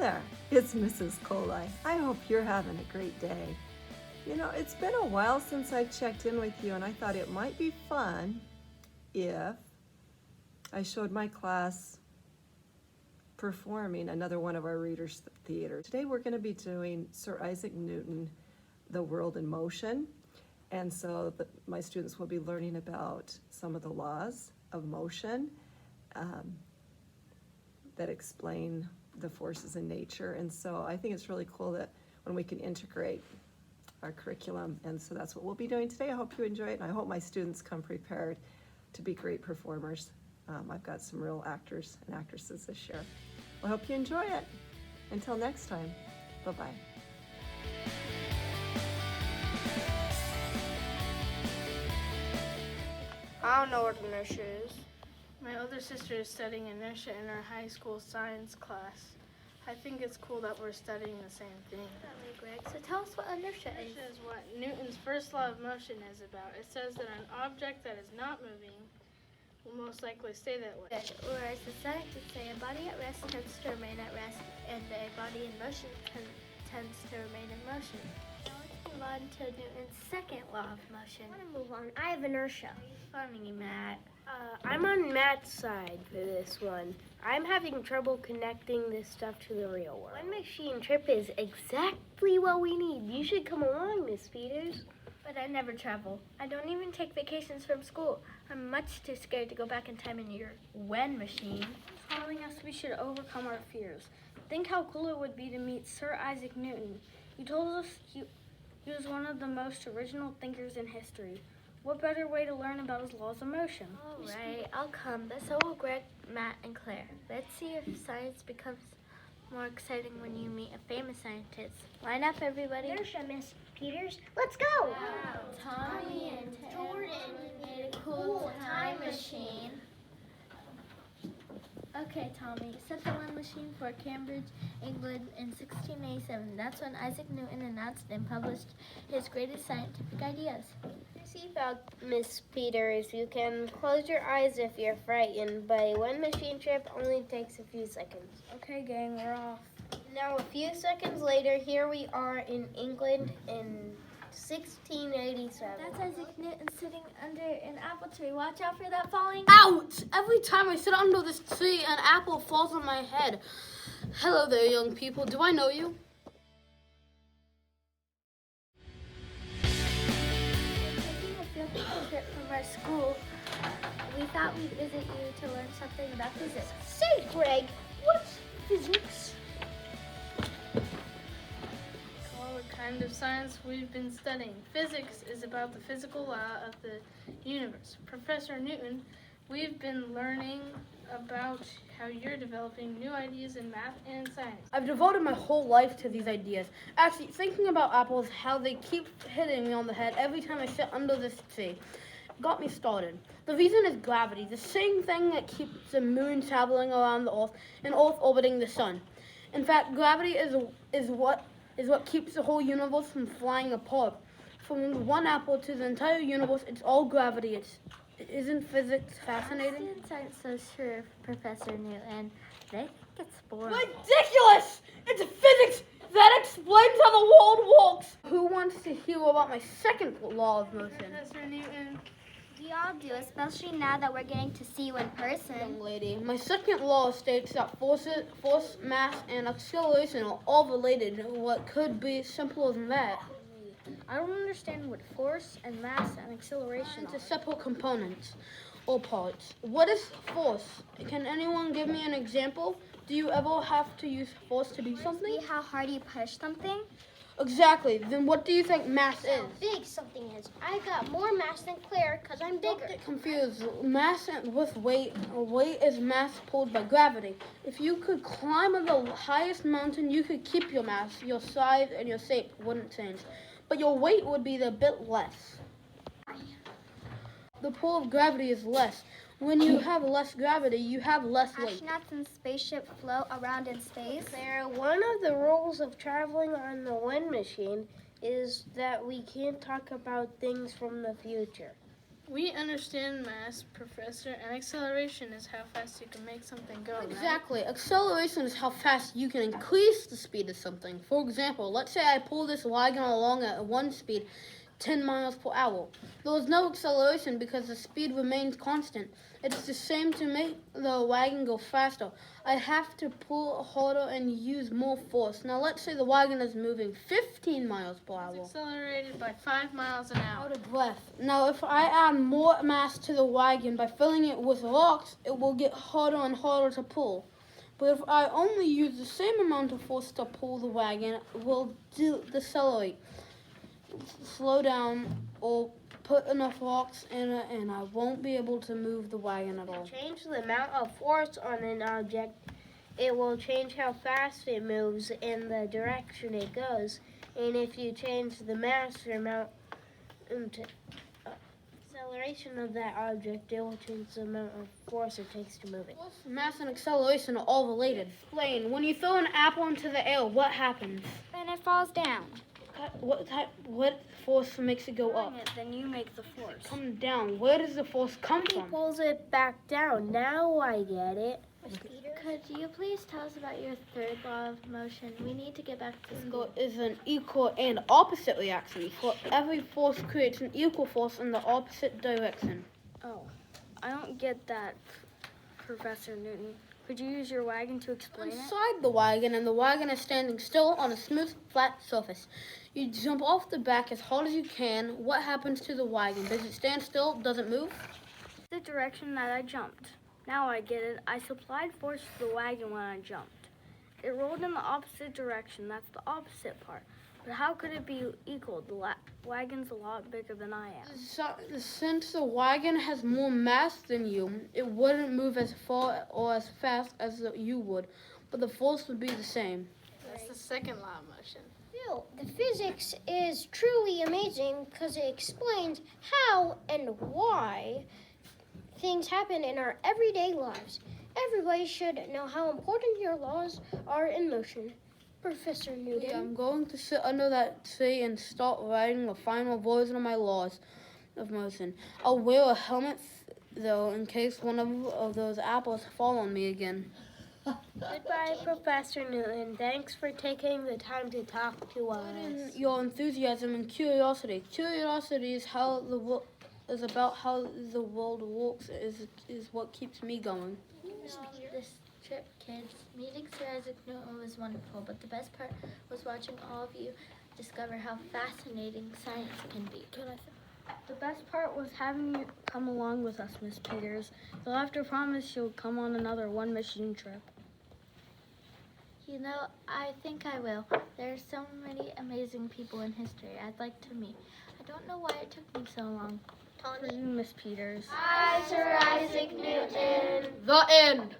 there, it's Mrs. Kohli. I hope you're having a great day. You know, it's been a while since I checked in with you, and I thought it might be fun if I showed my class performing another one of our Reader's Theater. Today we're going to be doing Sir Isaac Newton, The World in Motion. And so my students will be learning about some of the laws of motion that explain the forces in nature. And so I think it's really cool that when we can integrate our curriculum. And so that's what we'll be doing today. I hope you enjoy it, and I hope my students come prepared to be great performers. I've got some real actors and actresses this year. I hope you enjoy it. Until next time, bye-bye. I don't know what inertia is. My older sister is studying inertia in our high school science class. I think it's cool that we're studying the same thing. Definitely, Greg. So tell us what inertia is. Inertia is what Newton's first law of motion is about. It says that an object that is not moving will most likely stay that way. Good. Whereas the scientists say a body at rest tends to remain at rest, and a body in motion tends to remain in motion. Now let's move on to Newton's second law of motion. I want to move on. I have inertia. Funny, Matt. I'm on Matt's side for this one. I'm having trouble connecting this stuff to the real world. One machine trip is exactly what we need. You should come along, Miss Peters. But I never travel. I don't even take vacations from school. I'm much too scared to go back in time in your when machine. Telling us we should overcome our fears. Think how cool it would be to meet Sir Isaac Newton. He told us he was one of the most original thinkers in history. What better way to learn about his laws of motion? All right, I'll come, but so will Greg, Matt, and Claire. Let's see if science becomes more exciting when you meet a famous scientist. Line up, everybody. Inertia, Miss Peters. Let's go! Wow, Tommy and Jordan made a cool time machine. Okay, Tommy, set the one machine for Cambridge, England in 1687. That's when Isaac Newton announced and published his greatest scientific ideas. Seatbelt, Miss Peters. You can close your eyes if you're frightened, but one machine trip only takes a few seconds. Okay, gang, we're off. Now, a few seconds later, here we are in England in 1687. That's Isaac Newton sitting under an apple tree. Watch out for that falling. Ouch! Every time I sit under this tree, an apple falls on my head. Hello there, young people. Do I know you? We're taking a field trip from our school. We thought we'd visit you to learn something about physics. Say, Greg, what's physics? All the kind of science we've been studying. Physics is about the physical law of the universe. Professor Newton, we've been learning about how you're developing new ideas in math and science. I've devoted my whole life to these ideas. Actually, thinking about apples, how they keep hitting me on the head every time I sit under this tree, got me started. The reason is gravity, the same thing that keeps the moon traveling around the Earth and Earth orbiting the sun. In fact, gravity is what keeps the whole universe from flying apart. From one apple to the entire universe, it's all gravity. Isn't physics fascinating? Students aren't so sure, Professor Newton. They think it's boring. Ridiculous! It's physics that explains how the world works. Who wants to hear about my second law of motion? Professor Newton, We all do, especially now that we're getting to see you in person. Young lady, my second law states that force, mass, and acceleration are all related. What could be simpler than that? I don't understand what force and mass and acceleration Into separate components or parts. What is force? Can anyone give me an example? Do you ever have to use force to do something? See how hard you push something? Exactly. Then what do you think mass is? Big something is. I got more mass than Claire because I'm Don't bigger. get confused. Mass with weight. Weight is mass pulled by gravity. If you could climb the highest mountain, you could keep your mass. Your size and your shape wouldn't change, but your weight would be a bit less. The pull of gravity is less. When you have less gravity, you have less weight. Astronauts in spaceship float around in space. Claire, one of the rules of traveling on the wind machine is that we can't talk about things from the future. We understand mass, Professor, and acceleration is how fast you can make something go, right? Exactly. Acceleration is how fast you can increase the speed of something. For example, let's say I pull this wagon along at one speed, 10 miles per hour. There was no acceleration because the speed remains constant. It's the same to make the wagon go faster. I have to pull harder and use more force. Now let's say the wagon is moving 15 miles per hour. It's accelerated by 5 miles an hour. Out of breath. Now if I add more mass to the wagon by filling it with rocks, it will get harder and harder to pull. But if I only use the same amount of force to pull the wagon, it will decelerate, slow down, or put enough rocks in it, and I won't be able to move the wagon at all. Change the amount of force on an object, it will change how fast it moves and the direction it goes. And if you change the mass or amount to acceleration of that object, it will change the amount of force it takes to move it. Force, mass, and acceleration are all related. Explain. When you throw an apple into the air, what happens? Then it falls down. What force makes it go up? Then you make the force. Come down. Where does the force come He from? pulls it back down. Now I get it. Could you please tell us about your third law of motion? We need to get back to school. Is an equal and opposite reaction. For every force creates an equal force in the opposite direction. Oh, I don't get that, Professor Newton. Could you use your wagon to explain it? Inside the wagon, and the wagon is standing still on a smooth, flat surface. You jump off the back as hard as you can. What happens to the wagon? Does it stand still? Does it move? The direction that I jumped. Now I get it. I supplied force to the wagon when I jumped. It rolled in the opposite direction. That's the opposite part. But how could it be equal? The wagon's a lot bigger than I am. So, since the wagon has more mass than you, it wouldn't move as far or as fast as you would, but the force would be the same. That's the second law of motion. Bill, the physics is truly amazing because it explains how and why things happen in our everyday lives. Everybody should know how important your laws are in motion. Professor Newton. Yeah, I'm going to sit under that tree and start writing the final version of my laws of motion. I'll wear a helmet, though, in case one of those apples fall on me again. Goodbye, Professor Newton. Thanks for taking the time to talk to us. Your enthusiasm and curiosity. Curiosity is about how the world works. Is what keeps me going. This trip, kids. Meeting Sir Isaac Newton was wonderful, but the best part was watching all of you discover how fascinating science can be. The best part was having you come along with us, Miss Peters. You'll have to promise you'll come on another one machine trip. You know, I think I will. There are so many amazing people in history I'd like to meet. I don't know why it took me so long. For you, Miss Peters. Hi, Sir Isaac Newton. The end.